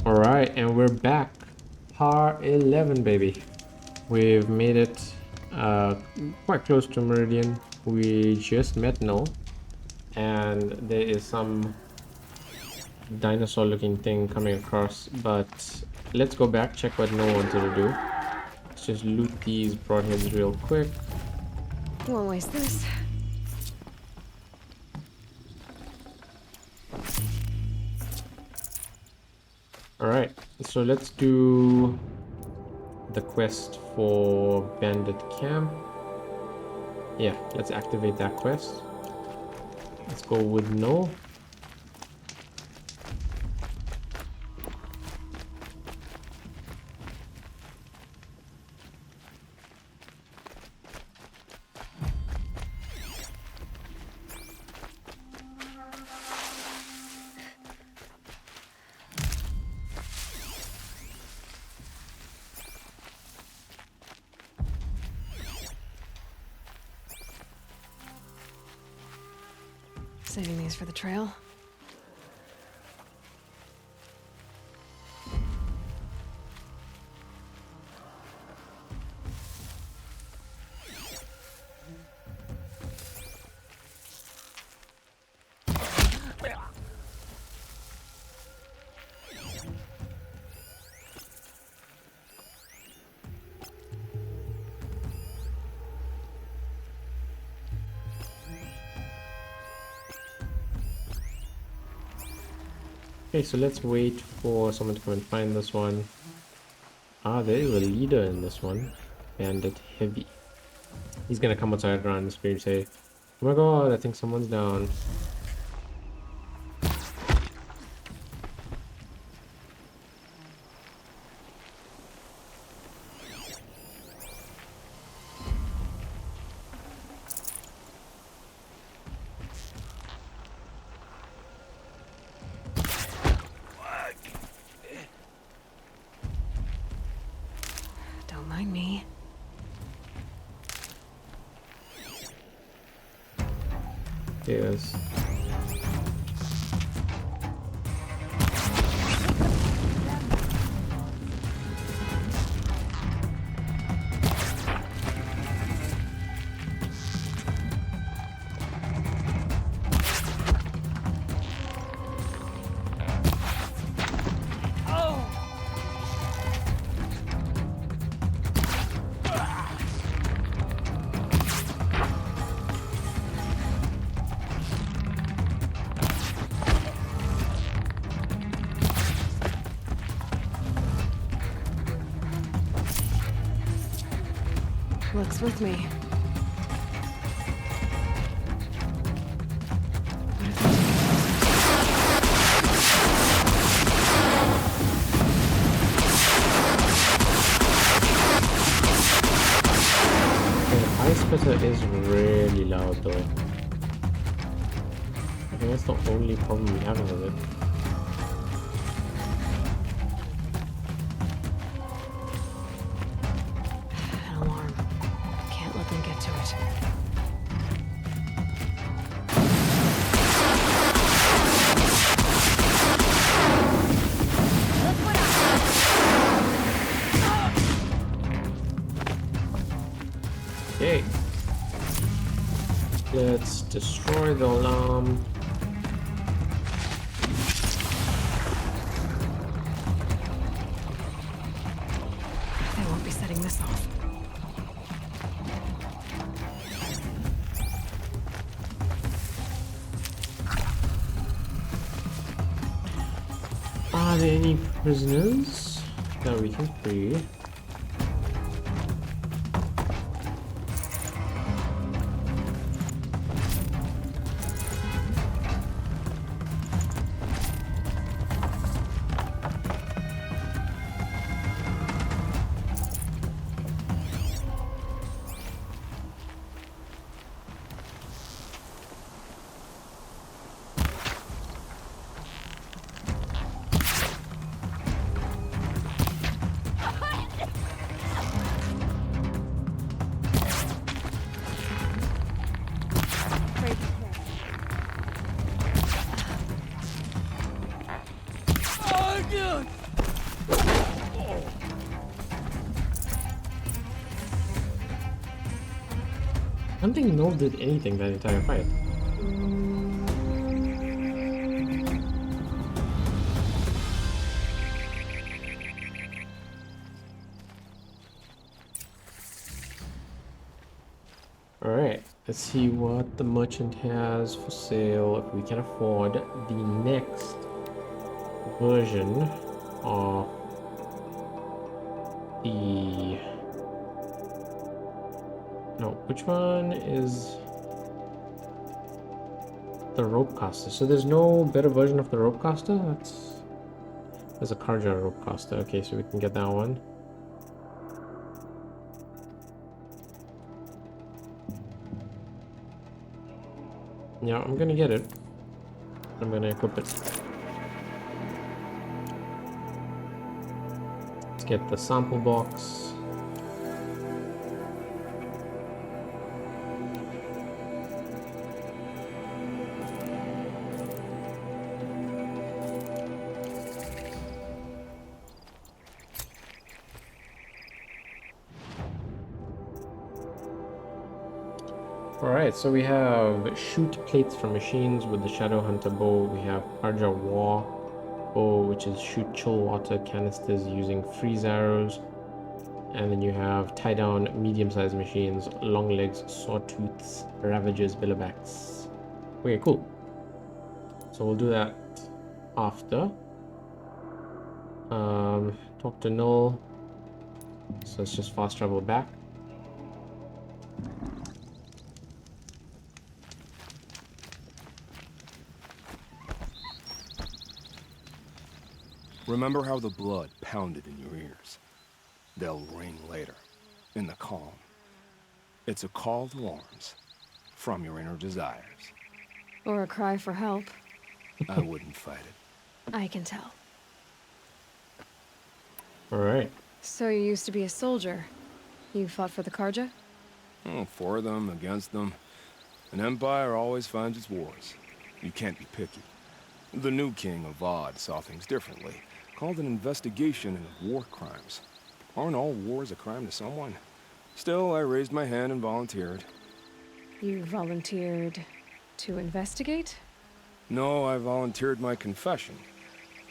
Alright, and we're back. Par 11, baby. We've made it quite close to Meridian. We just met No, and there is some dinosaur looking thing coming across, but let's go back, check what No wanted to do. Let's just loot these broadheads real quick. Won't waste this. Alright, so let's do the quest for Bandit Camp. Yeah, let's activate that quest. Let's go with No. Saving these for the trail. Okay, so let's wait for someone to come and find this one. Ah, there is a leader in this one. Bandit Heavy. He's gonna come outside around the spear and say, oh my god, I think someone's down. Don't mind me. Yes. Looks with me. The ice splitter is really loud though. I think that's the only problem we have with it. An alarm. Can't let them get to it. Okay. Let's destroy the alarm. They won't be setting this off. Are there any prisoners that we can free? I don't think Null did anything that entire fight. Alright, let's see what the merchant has for sale if we can afford the next version of the... No, which one is the ropecaster? So there's no better version of the ropecaster? There's a Karja ropecaster. Okay, so we can get that one. Yeah, I'm gonna get it. I'm gonna equip it. Let's get the sample box. Alright, so we have shoot plates from machines with the Shadow Hunter bow. We have Karja War bow, which is shoot chill water canisters using freeze arrows. And then you have tie down medium-sized machines, long legs, sawtooths, ravagers, billowbacks. Okay, cool. So we'll do that after. Talk to Null. So let's just fast travel back. Remember how the blood pounded in your ears? They'll ring later, in the calm. It's a call to arms, from your inner desires. Or a cry for help. I wouldn't fight it. I can tell. Alright. So you used to be a soldier. You fought for the Karja? Oh, for them, against them. An empire always finds its wars. You can't be picky. The new king of Vod saw things differently. Called an investigation into war crimes. Aren't all wars a crime to someone? Still, I raised my hand and volunteered. You volunteered to investigate? No, I volunteered my confession.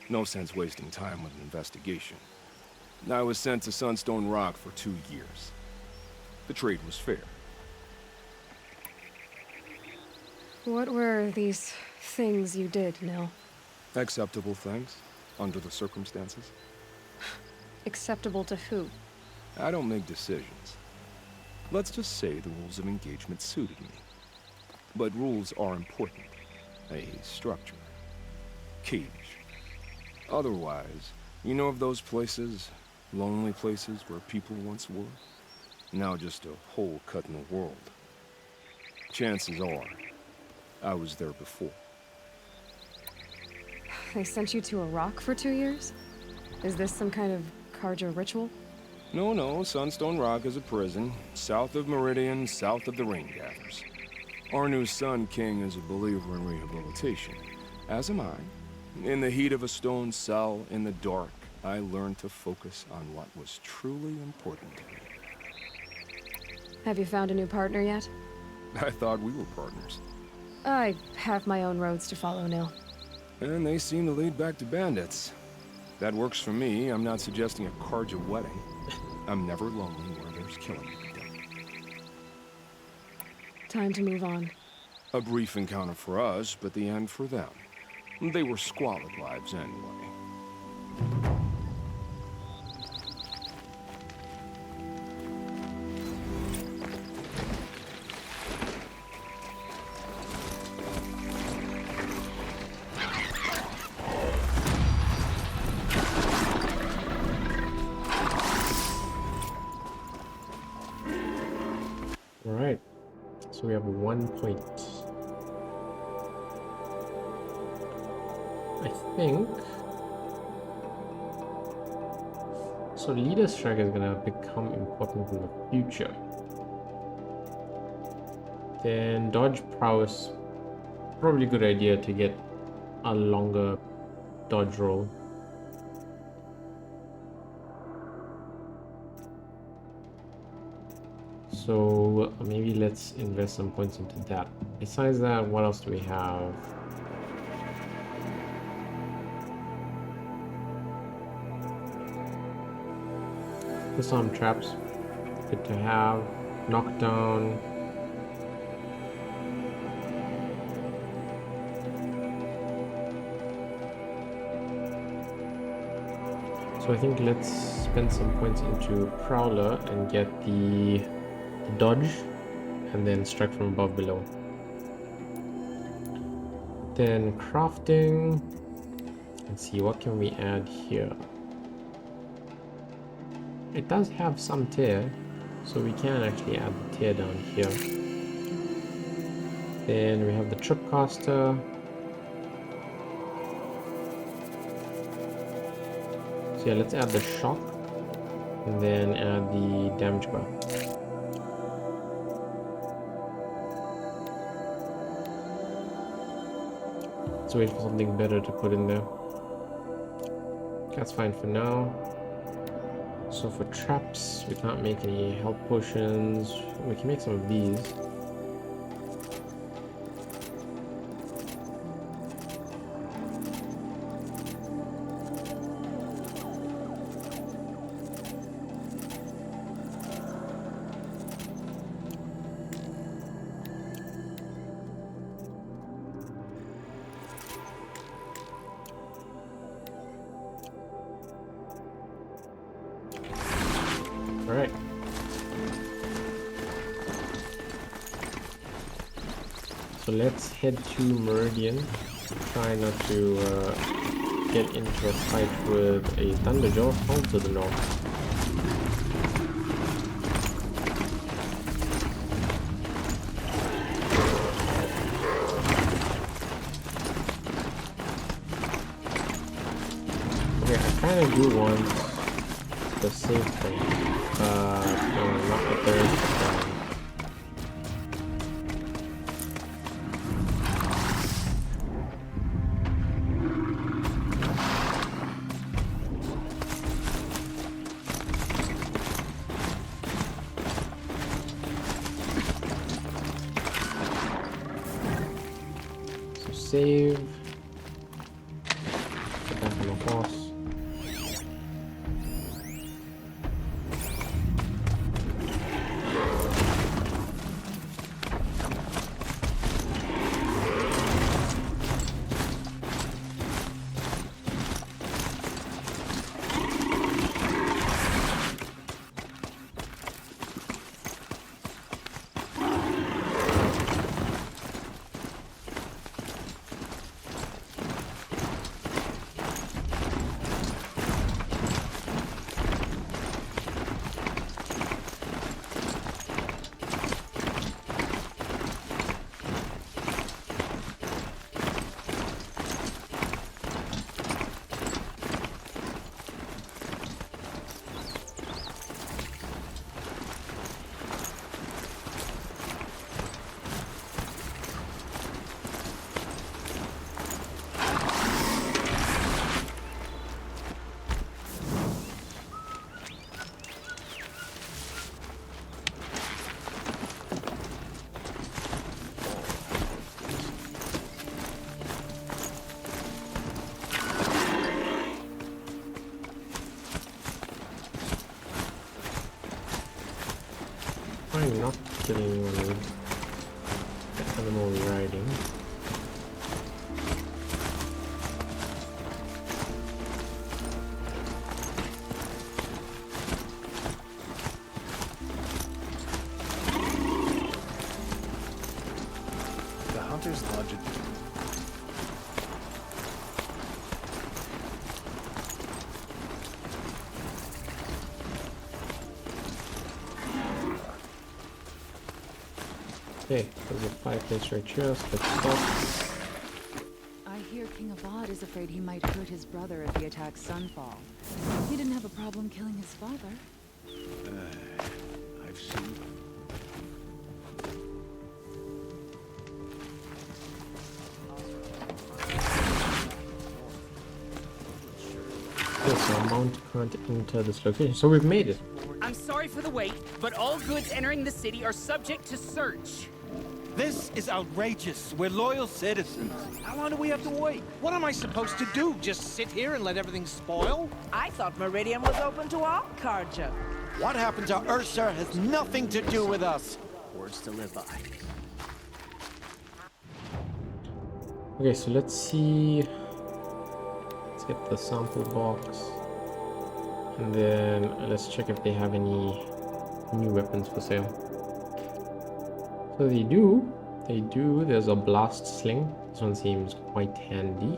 No sense wasting time with an investigation. I was sent to Sunstone Rock for 2 years. The trade was fair. What were these things you did, Nil? Acceptable things, under the circumstances. Acceptable to who? I don't make decisions. Let's just say the rules of engagement suited me. But rules are important. A structure. Cage. Otherwise, you know of those places, lonely places where people once were? Now just a hole cut in the world. Chances are, I was there before. They sent you to a rock for 2 years? Is this some kind of Karja ritual? No, Sunstone Rock is a prison, south of Meridian, south of the Rain Gathers. Our new Sun King is a believer in rehabilitation, as am I. In the heat of a stone cell, in the dark, I learned to focus on what was truly important to me. Have you found a new partner yet? I thought we were partners. I have my own roads to follow, Nil. And they seem to lead back to bandits. That works for me. I'm not suggesting a Karja wedding. I'm never lonely where there's killing to be done. Time to move on. A brief encounter for us, but the end for them. They were squalid lives anyway. Alright. So we have 1 point. I think... So leader strike is gonna become important in the future. Then dodge prowess. Probably a good idea to get a longer dodge roll. So maybe let's invest some points into that. Besides that, what else do we have? Disarm traps. Good to have. Knockdown. So I think let's spend some points into Prowler and get the dodge and then strike from above below. Then crafting. Let's see, what can we add here? It does have some tear, so we can actually add the tear down here. Then we have the tripcaster. So yeah, let's add the shock and then add the damage bar. Let's wait for something better to put in there. That's fine for now. So for traps, we can't make any health potions. We can make some of these. Alright. So let's head to Meridian. Try not to get into a fight with a Thunderjaw all to the north. Okay, I kind of do want the safe thing. No, not the third. So save. Get back on the horse. I'm not killing anyone with the animal riding. The Hunter's Lodge. Okay, there's a fireplace right here, so let's stop. I hear King Avad is afraid he might hurt his brother if he attacks Sunfall. He didn't have a problem killing his father. I've seen. Okay, so our mount can't enter this location. So we've made it. I'm sorry for the wait, but all goods entering the city are subject to search. This is outrageous. We're loyal citizens. How long do we have to wait? What am I supposed to do? Just sit here and let everything spoil? I thought Meridian was open to all Carja. What happened to Ursa has nothing to do with us. Words to live by. Okay, so let's see. Let's get the sample box. And then let's check if they have any new weapons for sale. So they do. There's a blast sling. This one seems quite handy.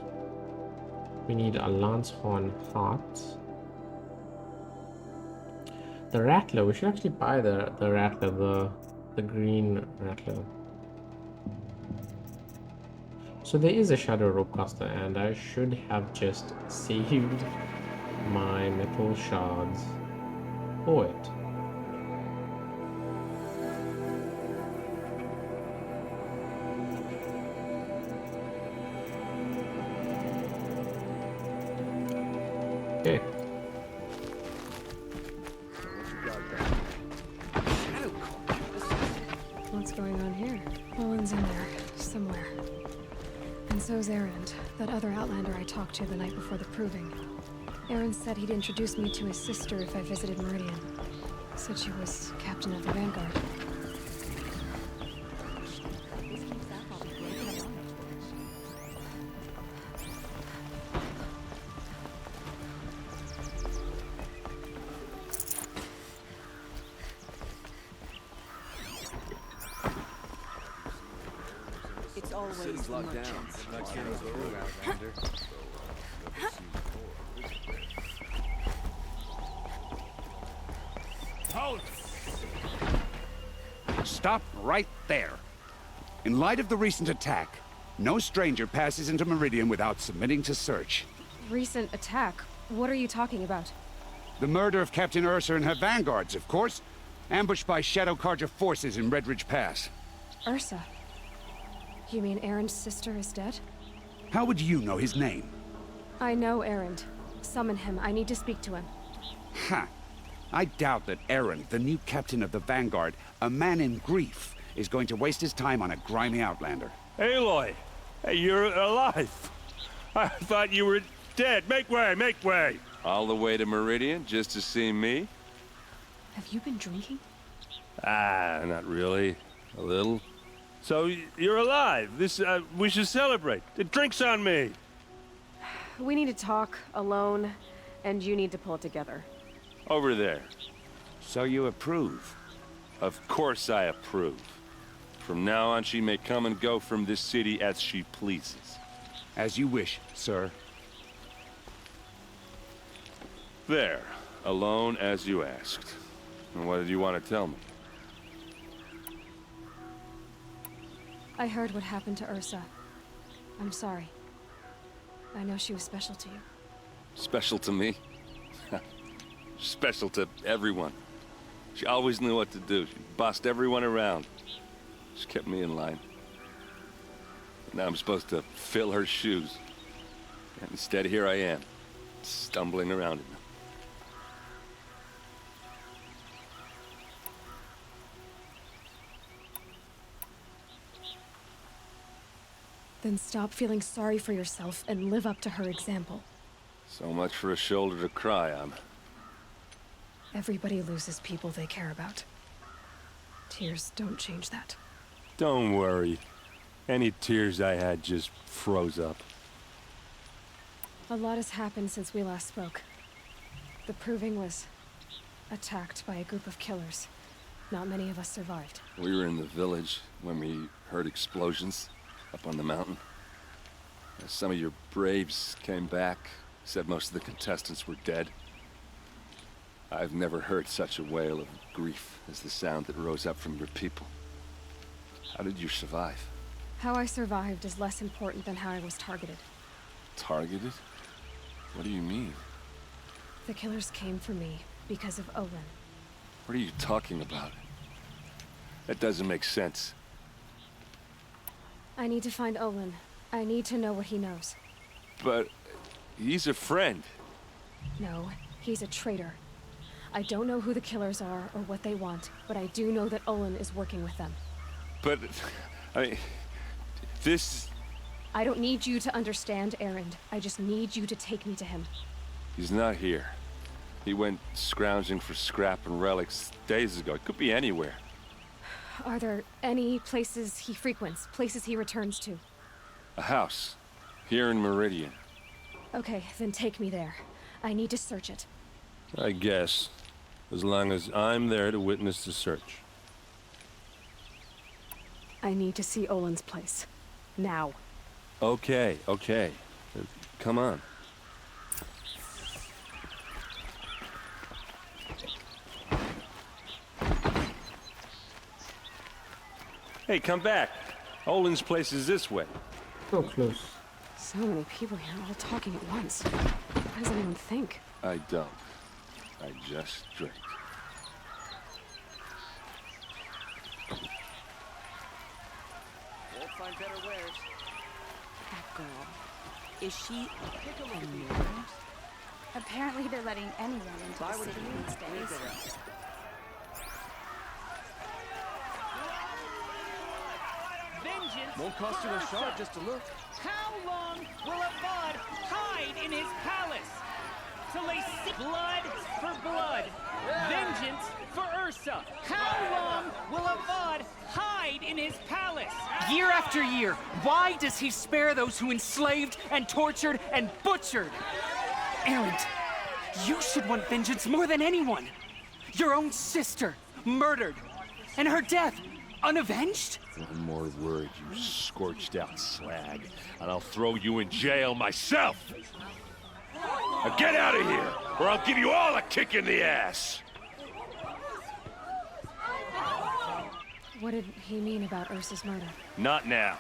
We need a lance horn heart. The rattler. We should actually buy the rattler, the green rattler. So there is a shadow ropecaster, and I should have just saved my metal shards for it. Okay. What's going on here? Owen's in there, somewhere. And so's Erend, that other Outlander I talked to the night before the proving. Erend said he'd introduce me to his sister if I visited Meridian. Said she was captain of the Vanguard. It's always the merchants. Stop right there. In light of the recent attack, no stranger passes into Meridian without submitting to search. Recent attack? What are you talking about? The murder of Captain Ursa and her vanguards, of course. Ambushed by Shadow Carja forces in Redridge Pass. Ursa? You mean Erend's sister is dead? How would you know his name? I know Erend. Summon him. I need to speak to him. Ha! I doubt that Erend, the new captain of the Vanguard, a man in grief, is going to waste his time on a grimy outlander. Aloy! Hey, you're alive! I thought you were dead. Make way, make way! All the way to Meridian just to see me? Have you been drinking? Ah, not really. A little. So, you're alive. We should celebrate. The drink's on me. We need to talk, alone, and you need to pull it together. Over there. So you approve? Of course I approve. From now on, she may come and go from this city as she pleases. As you wish, sir. There. Alone as you asked. And what did you want to tell me? I heard what happened to Ursa. I'm sorry. I know she was special to you. Special to me? Special to everyone. She always knew what to do. She bossed everyone around. She kept me in line. Now I'm supposed to fill her shoes. And instead, here I am, stumbling around in them. Then stop feeling sorry for yourself and live up to her example. So much for a shoulder to cry on. Everybody loses people they care about. Tears don't change that. Don't worry. Any tears I had just froze up. A lot has happened since we last spoke. The Proving was attacked by a group of killers. Not many of us survived. We were in the village when we heard explosions up on the mountain. Some of your braves came back, said most of the contestants were dead. I've never heard such a wail of grief as the sound that rose up from your people. How did you survive? How I survived is less important than how I was targeted. Targeted? What do you mean? The killers came for me because of Olin. What are you talking about? That doesn't make sense. I need to find Olin. I need to know what he knows. But he's a friend. No, he's a traitor. I don't know who the killers are or what they want, but I do know that Olin is working with them. But, I mean, this... I don't need you to understand, Erend. I just need you to take me to him. He's not here. He went scrounging for scrap and relics days ago. It could be anywhere. Are there any places he frequents, places he returns to? A house. Here in Meridian. Okay, then take me there. I need to search it. I guess. As long as I'm there to witness the search. I need to see Olin's place. Now. Okay, okay. Come on. Hey, come back. Olin's place is this way. So close. So many people here all talking at once. What does anyone think? I don't. I just drink. Won't find better wares. That girl. Is she a murderer? Apparently they're letting anyone into the city these days. Vengeance Won't cost you a shot just to look. How long will a bud hide in his palace? Till they see blood for blood. Vengeance for Ursa. How long will a bud hide in his palace? Year after year, why does he spare those who enslaved and tortured and butchered? Erend, you should want vengeance more than anyone. Your own sister, murdered, and her death, unavenged? One more word, you scorched out slag, and I'll throw you in jail myself! Now get out of here, or I'll give you all a kick in the ass! What did he mean about Ursa's murder? Not now.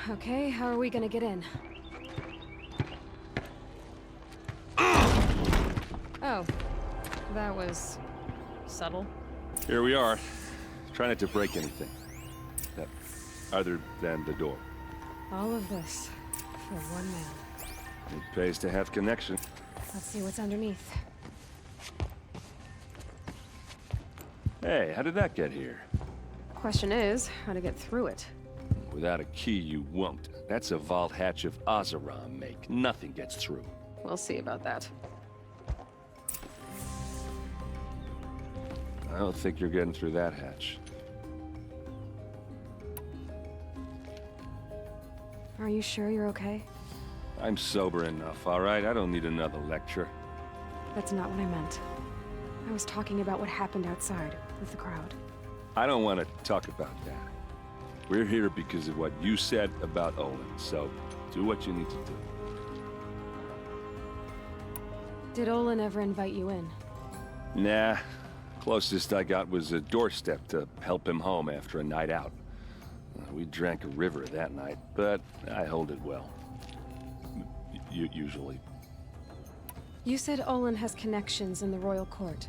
Okay, how are we gonna get in? Oh, that was subtle. Here we are. Try not to break anything. Other than the door. All of this for one man. It pays to have connection. Let's see what's underneath. Hey, how did that get here? Question is, how to get through it. Without a key, you won't. That's a vault hatch of Ozeron make. Nothing gets through. We'll see about that. I don't think you're getting through that hatch. Are you sure you're okay? I'm sober enough, all right? I don't need another lecture. That's not what I meant. I was talking about what happened outside with the crowd. I don't want to talk about that. We're here because of what you said about Olin, so do what you need to do. Did Olin ever invite you in? Nah. Closest I got was a doorstep to help him home after a night out. We drank a river that night, but I hold it well. Usually. You said Olin has connections in the royal court.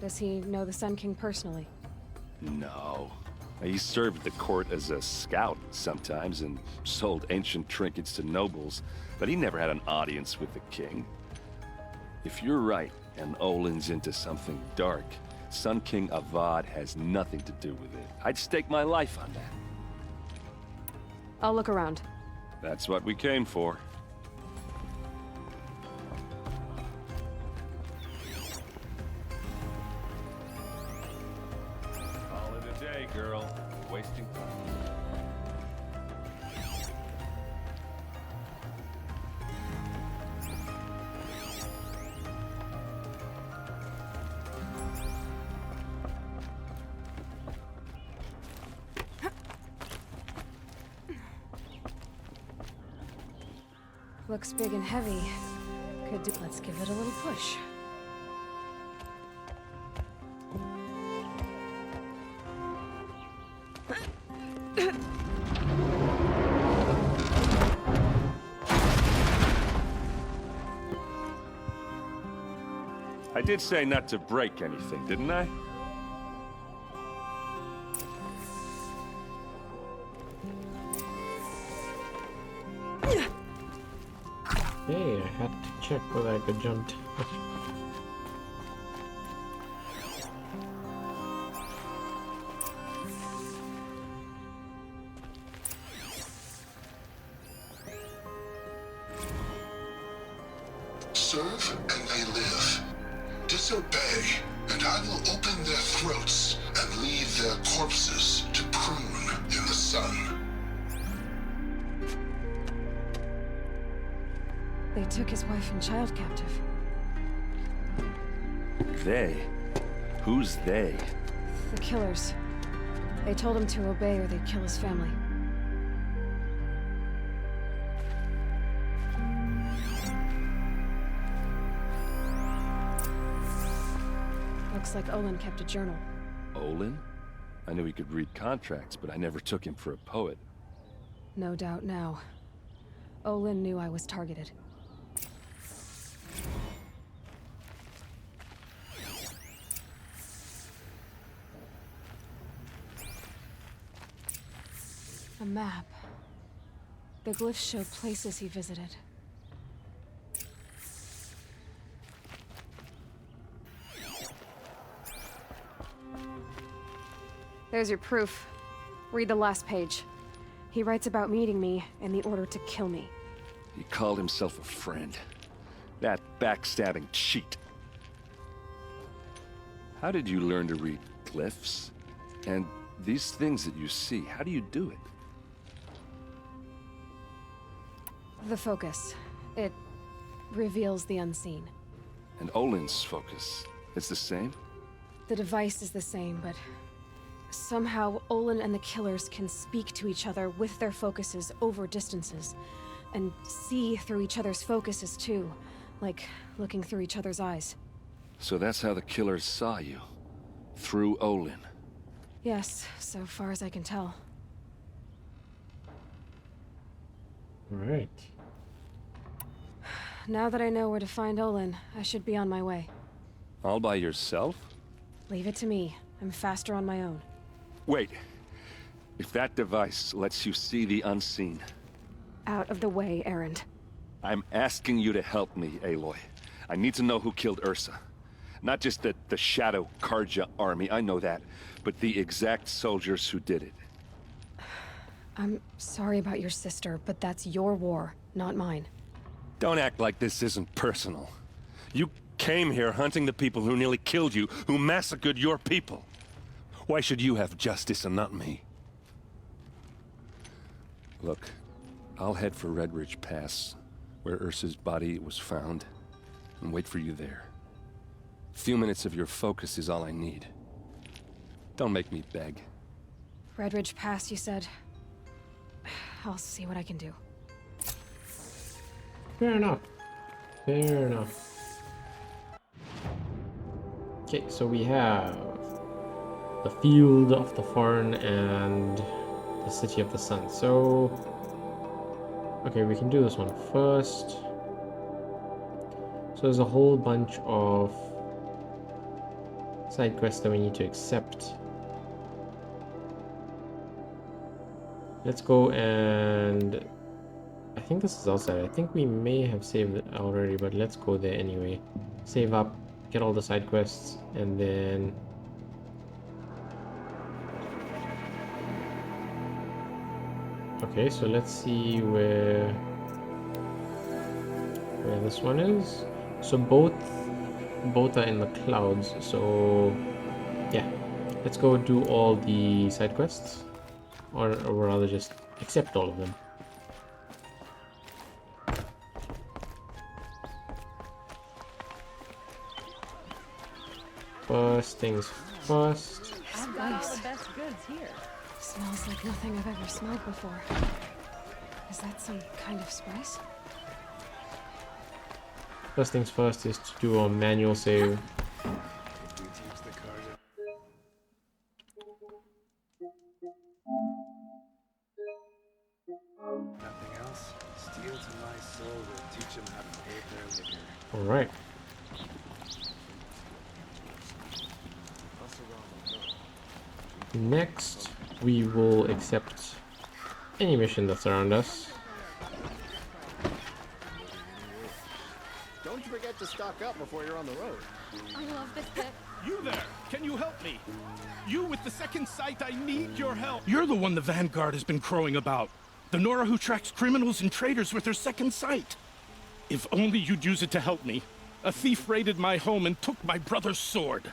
Does he know the Sun King personally? No. He served the court as a scout sometimes and sold ancient trinkets to nobles, but he never had an audience with the king. If you're right, and Olin's into something dark, Sun King Avad has nothing to do with it. I'd stake my life on that. I'll look around. That's what we came for. Call it a day, girl. Wasting time. Looks big and heavy. Let's give it a little push. I did say not to break anything, didn't I? Hey, I had to check whether I could jump. Serve and they live. Disobey, and I will open their throats and leave their corpses to prune in the sun. They took his wife and child captive. They? Who's they? The killers. They told him to obey or they'd kill his family. Looks like Olin kept a journal. Olin? I knew he could read contracts, but I never took him for a poet. No doubt now. Olin knew I was targeted. A map. The glyphs show places he visited. There's your proof. Read the last page. He writes about meeting me in the order to kill me. He called himself a friend. That backstabbing cheat. How did you learn to read glyphs? And these things that you see, how do you do it? The focus. It reveals the unseen. And Olin's focus, it's the same? The device is the same, but somehow Olin and the killers can speak to each other with their focuses over distances, and see through each other's focuses too, like looking through each other's eyes. So that's how the killers saw you? Through Olin? Yes, so far as I can tell. Right. Now that I know where to find Olin, I should be on my way. All by yourself? Leave it to me. I'm faster on my own. Wait. If that device lets you see the unseen... Out of the way, Erend. I'm asking you to help me, Aloy. I need to know who killed Ursa. Not just the Shadow Karja army, I know that, but the exact soldiers who did it. I'm sorry about your sister, but that's your war, not mine. Don't act like this isn't personal. You came here hunting the people who nearly killed you, who massacred your people. Why should you have justice and not me? Look, I'll head for Red Ridge Pass, where Ursa's body was found, and wait for you there. A few minutes of your focus is all I need. Don't make me beg. Red Ridge Pass, you said? I'll see what I can do. Fair enough. Fair enough. Okay, so we have the Field of the Foreign and the City of the Sun. So, okay, we can do this one first. So there's a whole bunch of side quests that we need to accept. Let's go, and I think this is outside. I think we may have saved it already, but let's go there anyway. Save up, get all the side quests, and then okay, so let's see where this one is. So both are in the clouds, so yeah, let's go do all the side quests, or rather just accept all of them. First things first. I've got all the best goods here. Smells like nothing I've ever smelled before. Is that some kind of spice? First things first is to do a manual save. Nothing else? Steel to my soul will teach them how to pay their liquor. Alright. Next, we will accept any mission that's around us. Don't forget to stock up before you're on the road. I love this bit. You there! Can you help me? You with the second sight, I need your help. You're the one the Vanguard has been crowing about. The Nora who tracks criminals and traitors with her second sight. If only you'd use it to help me. A thief raided my home and took my brother's sword.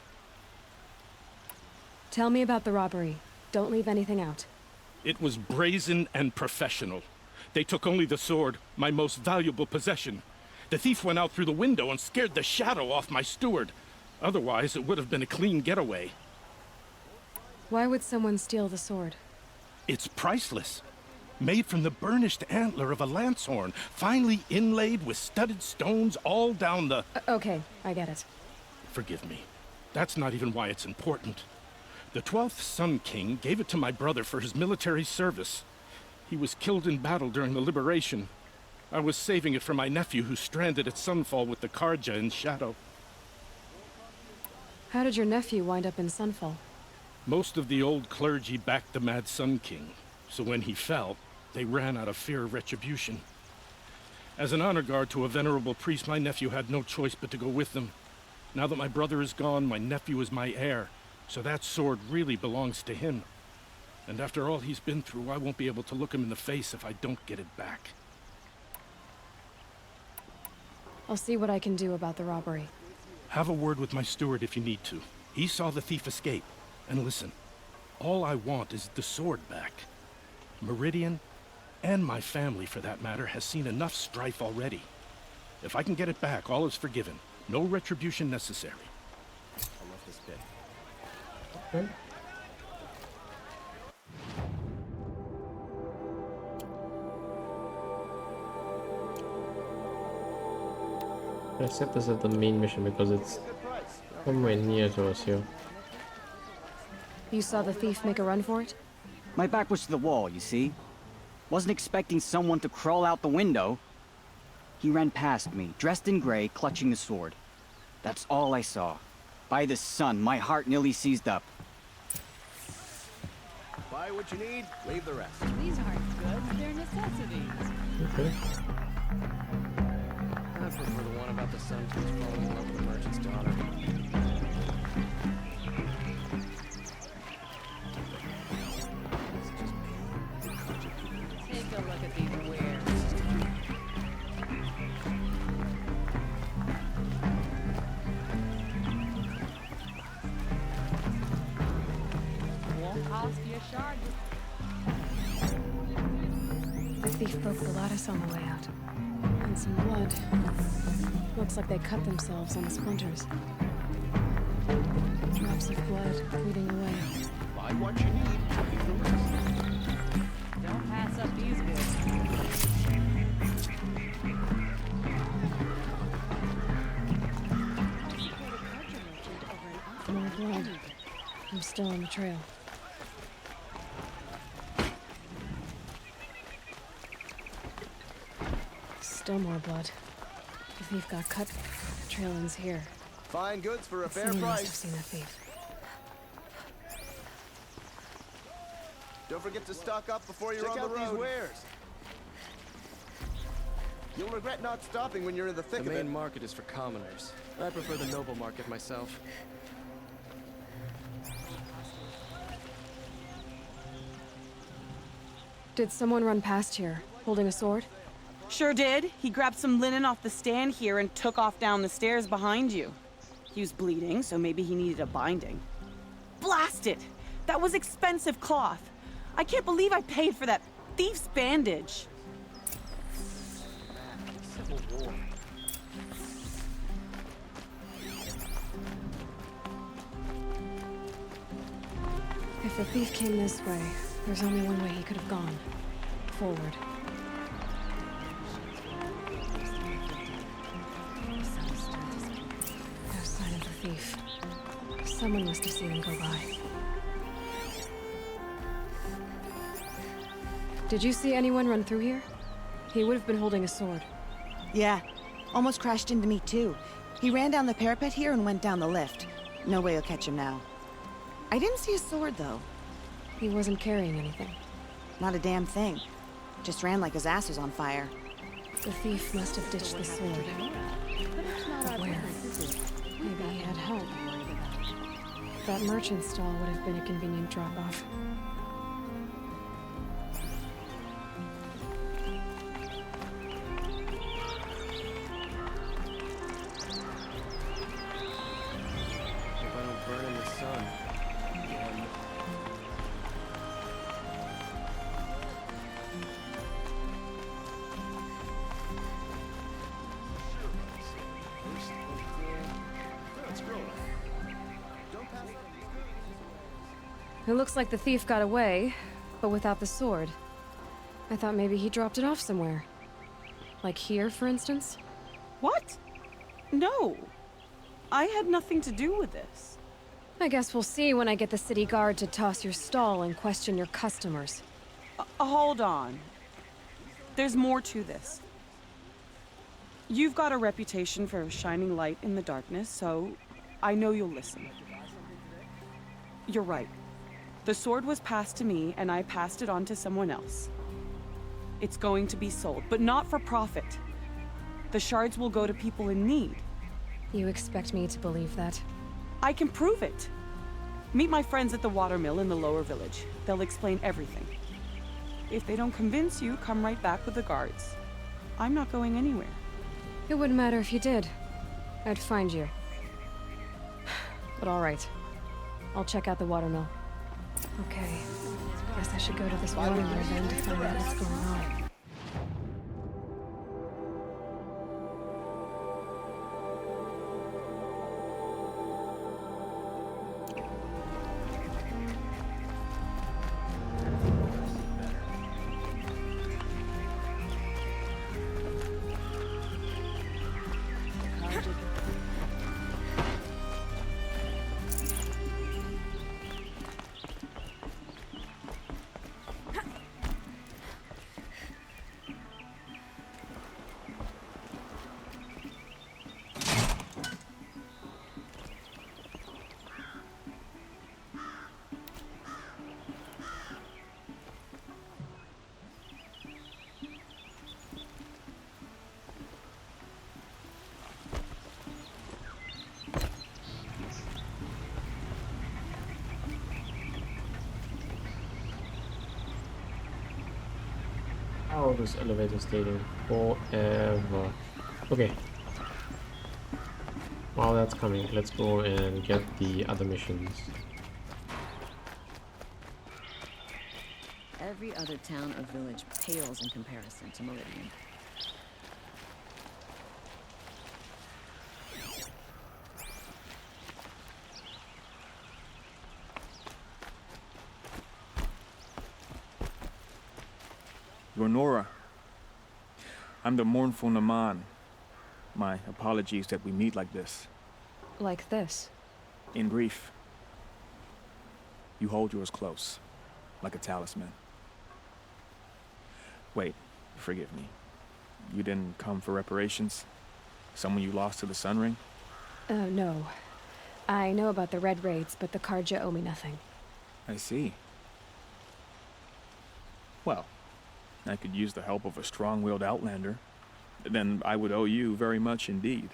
Tell me about the robbery. Don't leave anything out. It was brazen and professional. They took only the sword, my most valuable possession. The thief went out through the window and scared the shadow off my steward. Otherwise, it would have been a clean getaway. Why would someone steal the sword? It's priceless. Made from the burnished antler of a lancehorn, finely inlaid with studded stones all down the... Okay, I get it. Forgive me. That's not even why it's important. The 12th Sun King gave it to my brother for his military service. He was killed in battle during the liberation. I was saving it for my nephew who's stranded at Sunfall with the Karja in Shadow. How did your nephew wind up in Sunfall? Most of the old clergy backed the Mad Sun King, so when he fell, they ran out of fear of retribution. As an honor guard to a venerable priest, my nephew had no choice but to go with them. Now that my brother is gone, my nephew is my heir, so that sword really belongs to him. And after all he's been through, I won't be able to look him in the face if I don't get it back. I'll see what I can do about the robbery. Have a word with my steward if you need to. He saw the thief escape. And listen, all I want is the sword back. Meridian, and my family for that matter, has seen enough strife already. If I can get it back, all is forgiven. No retribution necessary. I love this bit. Okay. I set this as the main mission because it's somewhere near to us here. You saw the thief make a run for it? My back was to the wall, you see? Wasn't expecting someone to crawl out the window. He ran past me, dressed in gray, clutching the sword. That's all I saw. By the sun, my heart nearly seized up. Buy what you need, leave the rest. These aren't goods, they're necessities. Okay. I prefer the one about the Sun King's falling in love with the merchant's daughter. Take a look at these wares. Won't cost you a shard. The thief broke the lattice on the way out. And some blood. Looks like they cut themselves on the splinters. Drops of blood bleeding away. Buy what you need, leave the rest. Don't pass up these goods. More blood. I'm still on the trail. Still more blood. The thief got cut. The trail ends here. Fine goods for a fair Someone must have price. seen the thief. Don't forget to stock up before you're on the road. Check out these wares. You'll regret not stopping when you're in the thick of it. The main market is for commoners. I prefer the noble market myself. Did someone run past here, holding a sword? Sure did. He grabbed some linen off the stand here and took off down the stairs behind you. He was bleeding, so maybe he needed a binding. Blast it! That was expensive cloth. I can't believe I paid for that thief's bandage. Civil War. If the thief came this way, there's only one way he could have gone. Forward. No sign of the thief. Someone must have seen him go by. Did you see anyone run through here? He would have been holding a sword. Yeah. Almost crashed into me, too. He ran down the parapet here and went down the lift. No way you'll catch him now. I didn't see a sword, though. He wasn't carrying anything. Not a damn thing. Just ran like his ass was on fire. The thief must have ditched the sword. But where? Maybe he had help. That merchant stall would have been a convenient drop-off. If I don't burn in the sun. It looks like the thief got away, but without the sword. I thought maybe he dropped it off somewhere. Like here, for instance? What? No. I had nothing to do with this. I guess we'll see when I get the city guard to toss your stall and question your customers. Hold on. There's more to this. You've got a reputation for shining light in the darkness, so I know you'll listen. You're right. The sword was passed to me, and I passed it on to someone else. It's going to be sold, but not for profit. The shards will go to people in need. You expect me to believe that? I can prove it. Meet my friends at the watermill in the lower village. They'll explain everything. If they don't convince you, come right back with the guards. I'm not going anywhere. It wouldn't matter if you did. I'd find you. But all right. I'll check out the watermill. Okay. Guess I should go to this watermill then to find out what's going on. Oh, this elevator is taking forever. Okay. While that's coming, let's go and get the other missions. Every other town or village pales in comparison to Meridian. Nora, I'm the mournful Naman. My apologies that we meet like this. Like this? In brief, you hold yours close, like a talisman. Wait, forgive me. You didn't come for reparations? Someone you lost to the Sun Ring? No. I know about the Red Raids, but the Karja owe me nothing. I see. Well, I could use the help of a strong-willed outlander. Then I would owe you very much indeed.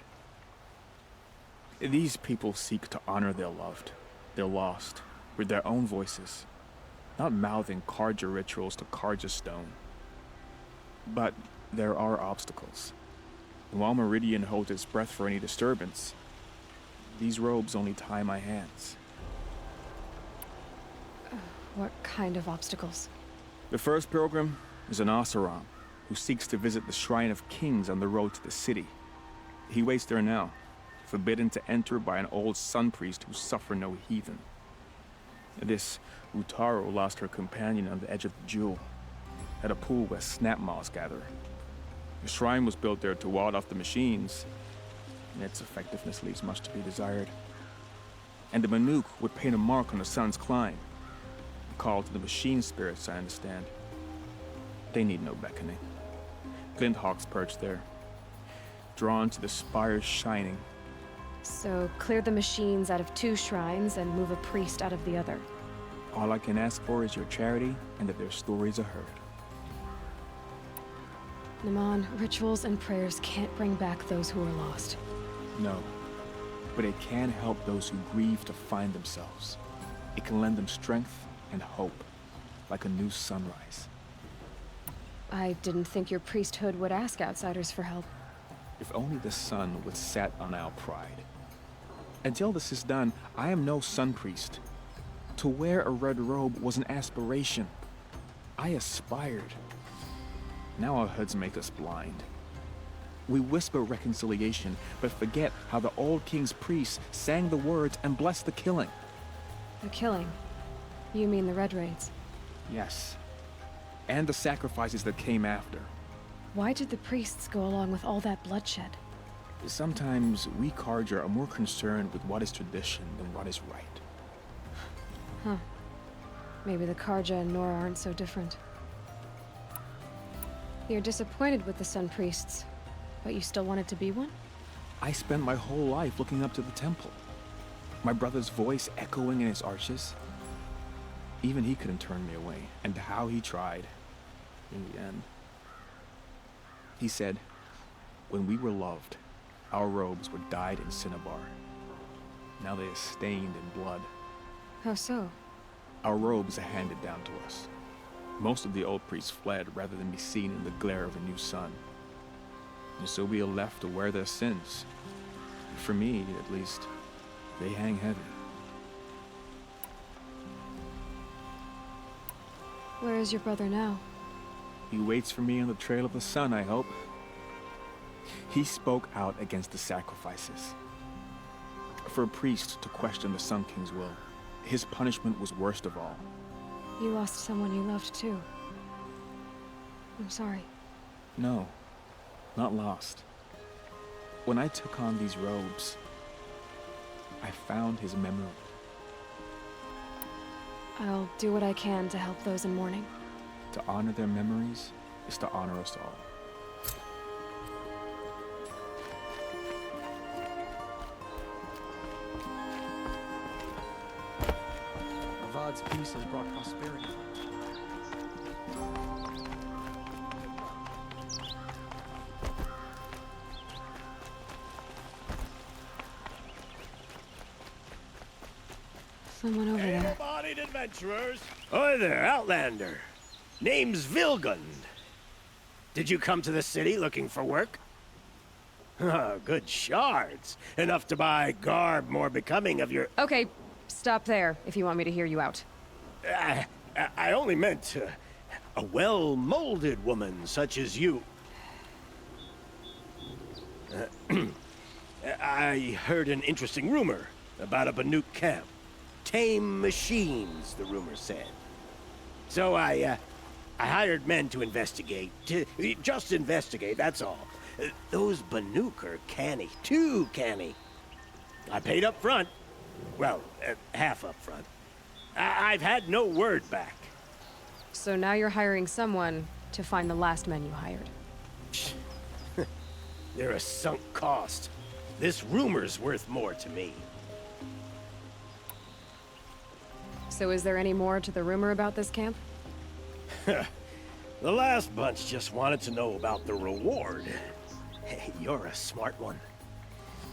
These people seek to honor their loved, their lost, with their own voices, not mouthing Karja rituals to Karja stone. But there are obstacles. And while Meridian holds its breath for any disturbance, these robes only tie my hands. What kind of obstacles? The first pilgrim is an Oseram who seeks to visit the Shrine of Kings on the road to the city. He waits there now, forbidden to enter by an old sun priest who suffered no heathen. This Utaro lost her companion on the edge of the jewel, at a pool where snap moths gather. The shrine was built there to ward off the machines, and its effectiveness leaves much to be desired. And the Manuk would paint a mark on the sun's climb, a call to the machine spirits, I understand. They need no beckoning. Glint hawks perch there, drawn to the spire's shining. So, clear the machines out of two shrines and move a priest out of the other. All I can ask for is your charity and that their stories are heard. Naman, rituals and prayers can't bring back those who are lost. No, but it can help those who grieve to find themselves. It can lend them strength and hope, like a new sunrise. I didn't think your priesthood would ask outsiders for help. If only the sun would set on our pride. Until this is done, I am no sun priest. To wear a red robe was an aspiration. I aspired. Now our hoods make us blind. We whisper reconciliation, but forget how the old king's priests sang the words and blessed the killing. The killing? You mean the Red Raids? Yes. And the sacrifices that came after. Why did the priests go along with all that bloodshed? Sometimes we Carja are more concerned with what is tradition than what is right. Huh. Maybe the Carja and Nora aren't so different. You're disappointed with the Sun Priests, but you still wanted to be one? I spent my whole life looking up to the temple. My brother's voice echoing in its arches. Even he couldn't turn me away, and how he tried. In the end. He said, when we were loved, our robes were dyed in cinnabar. Now they are stained in blood. How so? Our robes are handed down to us. Most of the old priests fled rather than be seen in the glare of a new sun. And so we are left to wear their sins. For me, at least, they hang heavy. Where is your brother now? He waits for me on the trail of the sun, I hope. He spoke out against the sacrifices. For a priest to question the Sun King's will, his punishment was worst of all. You lost someone you loved too. I'm sorry. No, not lost. When I took on these robes, I found his memory. I'll do what I can to help those in mourning. To honor their memories is to honor us all. Avad's peace has brought prosperity. Someone over there. Able-bodied adventurers. Oi there, Outlander. Name's Vilgund. Did you come to the city looking for work? Good shards. Enough to buy garb more becoming of your... Okay, stop there if you want me to hear you out. I only meant a well-molded woman such as you. I heard an interesting rumor about a Banuk camp. Tame machines, the rumor said. So I hired men to investigate. Just investigate, that's all. Those Banuk are canny, too canny. I paid up front. Well, half up front. I've had no word back. So now you're hiring someone to find the last men you hired. They're a sunk cost. This rumor's worth more to me. So is there any more to the rumor about this camp? The last bunch just wanted to know about the reward. Hey, you're a smart one.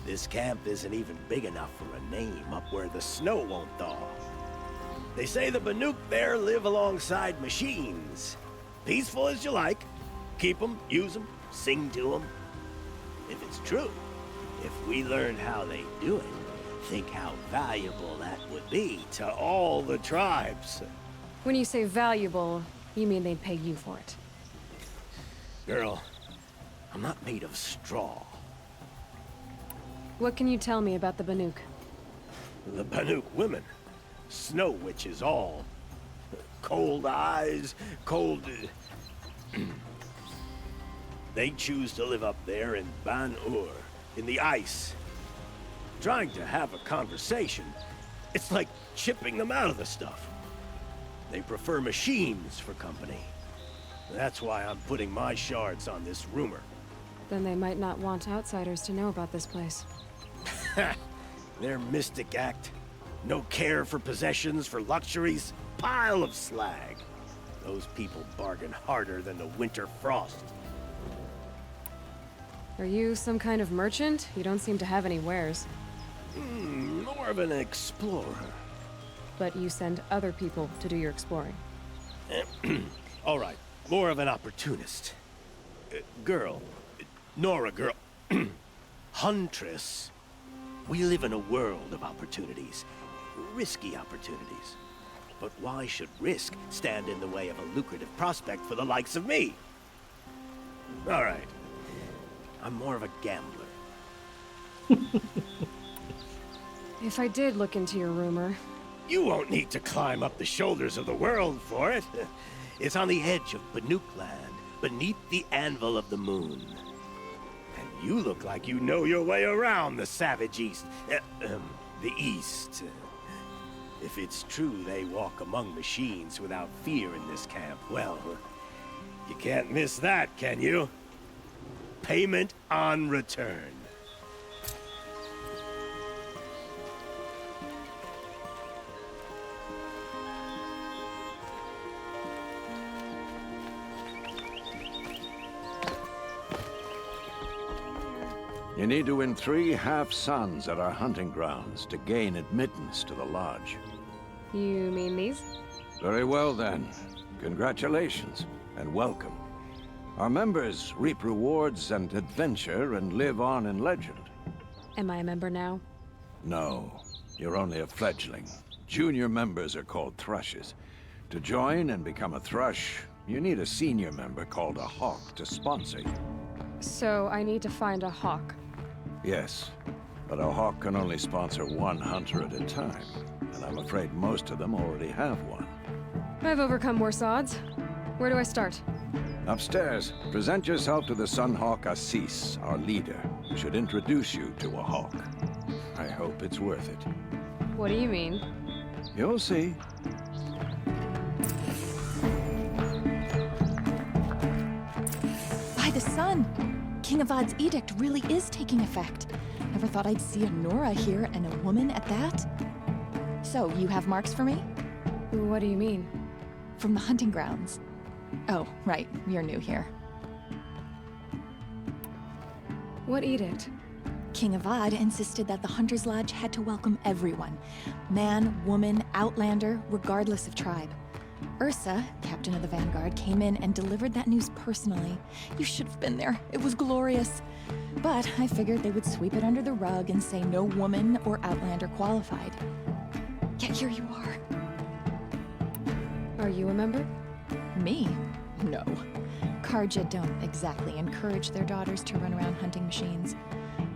This camp isn't even big enough for a name up where the snow won't thaw. They say the Banuk there live alongside machines. Peaceful as you like. Keep them, use them, sing to them. If it's true, if we learned how they do it, think how valuable that would be to all the tribes. When you say valuable, you mean they'd pay you for it. Girl, I'm not made of straw. What can you tell me about the Banuk? The Banuk women. Snow witches all. Cold eyes, cold... They choose to live up there in Ban-Ur, in the ice. Trying to have a conversation, it's like chipping them out of the stuff. They prefer machines for company. That's why I'm putting my shards on this rumor. Then they might not want outsiders to know about this place. Their mystic act. No care for possessions, for luxuries. pile of slag. Those people bargain harder than the winter frost. Are you some kind of merchant? You don't seem to have any wares. More of an explorer. But you send other people to do your exploring. All right, more of an opportunist. Girl. Nora girl. Huntress. We live in a world of opportunities. Risky opportunities. But why should risk stand in the way of a lucrative prospect for the likes of me? All right. I'm more of a gambler. If I did look into your rumor... You won't need to climb up the shoulders of the world for it. It's on the edge of Banuk land, beneath the anvil of the moon. And you look like you know your way around the savage east. The east. If it's true they walk among machines without fear in this camp, well, you can't miss that, can you? Payment on return. You need to win 3 half-suns at our hunting grounds to gain admittance to the lodge. You mean these? Very well then. Congratulations, and welcome. Our members reap rewards and adventure and live on in legend. Am I a member now? No, you're only a fledgling. Junior members are called thrushes. To join and become a thrush, you need a senior member called a hawk to sponsor you. So I need to find a hawk. Yes, but a hawk can only sponsor 1 hunter at a time, and I'm afraid most of them already have one. I've overcome worse odds. Where do I start? Upstairs, present yourself to the Sunhawk Assis, our leader, who should introduce you to a hawk. I hope it's worth it. What do you mean? You'll see. By the sun! King Avad's edict really is taking effect. Never thought I'd see a Nora here, and a woman at that. So, you have marks for me? What do you mean? From the hunting grounds. Oh, right, you're new here. What edict? King Avad insisted that the Hunter's Lodge had to welcome everyone. Man, woman, outlander, regardless of tribe. Ursa, captain of the Vanguard, came in and delivered that news personally. You should have been there. It was glorious. But I figured they would sweep it under the rug and say no woman or outlander qualified. Yet here you are. Are you a member? Me? No. Karja don't exactly encourage their daughters to run around hunting machines.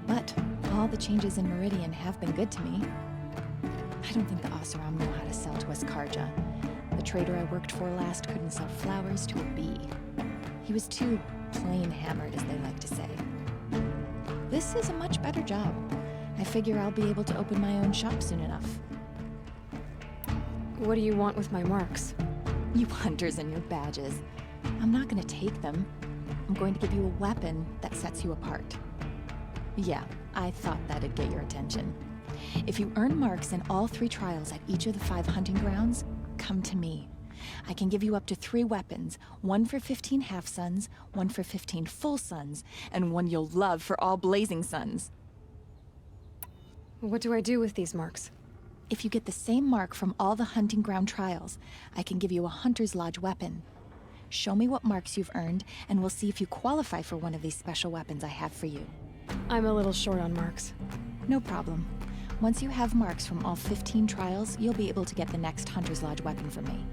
But all the changes in Meridian have been good to me. I don't think the Oseram know how to sell to us Karja. The trader I worked for last couldn't sell flowers to a bee. He was too plain-hammered, as they like to say. This is a much better job. I figure I'll be able to open my own shop soon enough. What do you want with my marks? You hunters and your badges. I'm not gonna take them. I'm going to give you a weapon that sets you apart. Yeah, I thought that'd get your attention. If you earn marks in all 3 trials at each of the 5 hunting grounds, come to me. I can give you up to 3 weapons, 1 for 15 half-suns, 1 for 15 full suns, and 1 you'll love for all blazing suns. What do I do with these marks? If you get the same mark from all the hunting ground trials, I can give you a Hunter's Lodge weapon. Show me what marks you've earned, and we'll see if you qualify for one of these special weapons I have for you. I'm a little short on marks. No problem. Once you have marks from all 15 trials, you'll be able to get the next Hunter's Lodge weapon from me.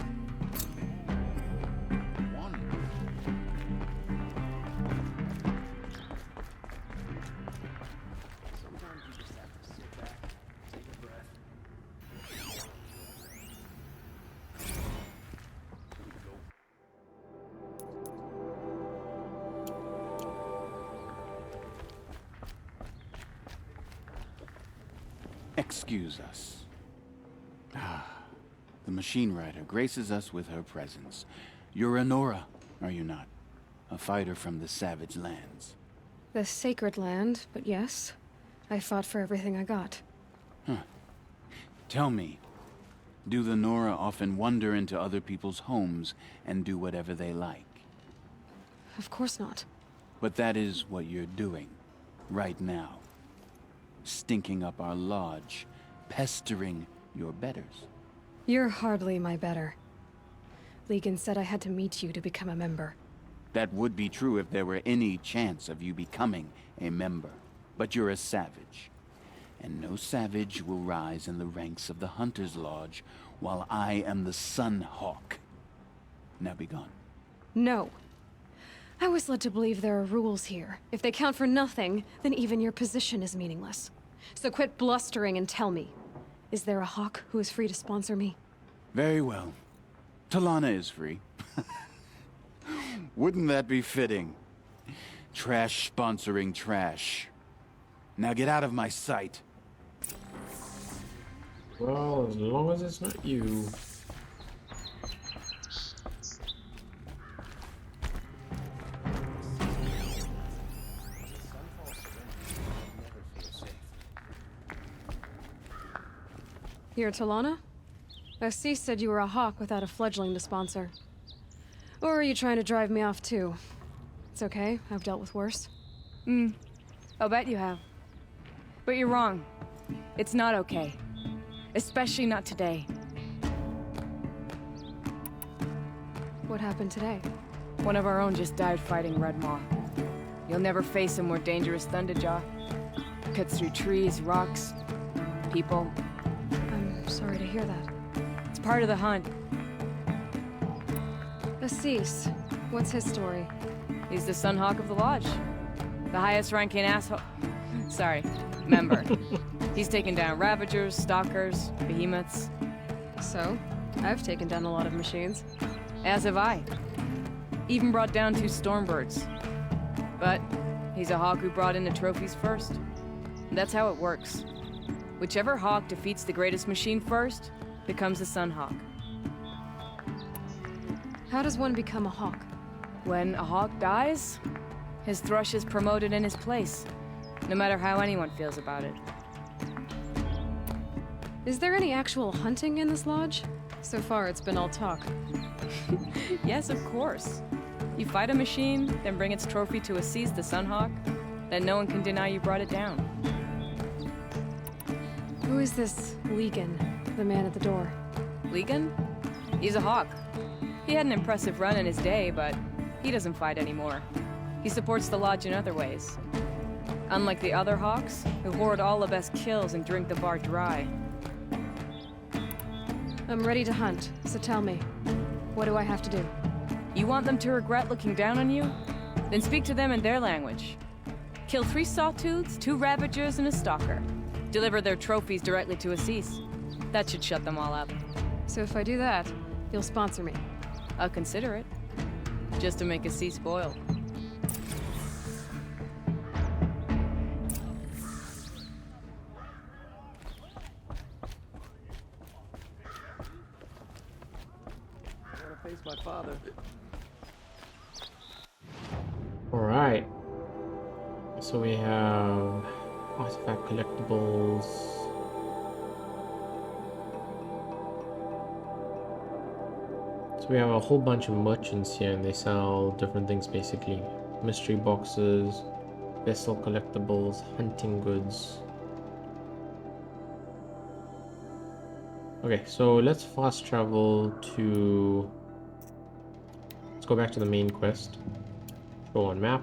Excuse us. The machine rider graces us with her presence. You're a Nora, are you not? A fighter from the savage lands. The sacred land, but yes. I fought for everything I got. Tell me, Do the Nora often wander into other people's homes and do whatever they like? Of course not. But that is what you're doing, right now. Stinking up our lodge, pestering your betters. You're hardly my better. Legan said I had to meet you to become a member. That would be true if there were any chance of you becoming a member. But you're a savage. And no savage will rise in the ranks of the Hunter's Lodge while I am the Sun Hawk. Now be gone. No. I was led to believe there are rules here. If they count for nothing, then even your position is meaningless. So quit blustering and tell me. Is there a Hawk who is free to sponsor me? Very well. Talana is free. Wouldn't that be fitting? Trash sponsoring trash. Now get out of my sight. Well, as long as it's not you. You're Talana? Assis said you were a Hawk without a fledgling to sponsor. Or are you trying to drive me off too? It's okay, I've dealt with worse. I'll bet you have. But you're wrong. It's not okay. Especially not today. What happened today? One of our own just died fighting Red Maw. You'll never face a more dangerous Thunderjaw. Cuts through trees, rocks, people. I'm sorry to hear that. It's part of the hunt. Assis, what's his story? He's the Sunhawk of the Lodge. The highest ranking asshole... Sorry, member. He's taken down Ravagers, Stalkers, Behemoths. So, I've taken down a lot of machines. As have I. Even brought down 2 Stormbirds. But he's a Hawk who brought in the trophies first. And that's how it works. Whichever Hawk defeats the greatest machine first, becomes a Sunhawk. How does one become a Hawk? When a Hawk dies, his thrush is promoted in his place, no matter how anyone feels about it. Is there any actual hunting in this lodge? So far, it's been all talk. Yes, of course. You fight a machine, then bring its trophy to Assis the Sunhawk, then no one can deny you brought it down. Who is this Legan, the man at the door? Legan? He's a Hawk. He had an impressive run in his day, but he doesn't fight anymore. He supports the Lodge in other ways. Unlike the other Hawks, who hoard all the best kills and drink the bar dry. I'm ready to hunt, so tell me, what do I have to do? You want them to regret looking down on you? Then speak to them in their language. Kill 3 Sawtooths, 2 Ravagers, and a Stalker. Deliver their trophies directly to Assis. That should shut them all up. So if I do that, you'll sponsor me? I'll consider it. Just to make Assis spoiled. Face my father. Alright. So we have artifact collectibles. So we have a whole bunch of merchants here and they sell different things basically. Mystery boxes, vessel collectibles, hunting goods. Okay, so let's fast travel to... Let's go back to the main quest. Go on map.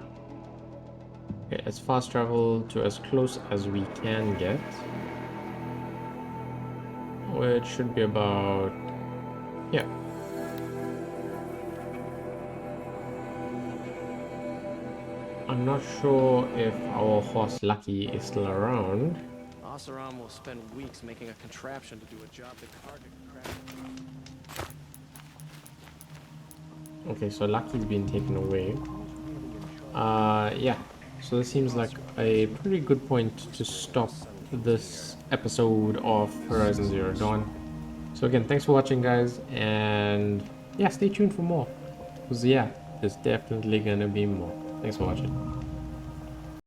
Okay, let's fast travel to as close as we can get. Which should be about... yeah. I'm not sure if our horse Lucky is still around. Oseram will spend weeks making a contraption to do a job that Carter could crack. Okay, so Lucky's been taken away. Yeah, so this seems like a pretty good point to stop this episode of Horizon Zero Dawn. So again, thanks for watching guys, and yeah, stay tuned for more. Because yeah, there's definitely gonna be more. Thanks for watching.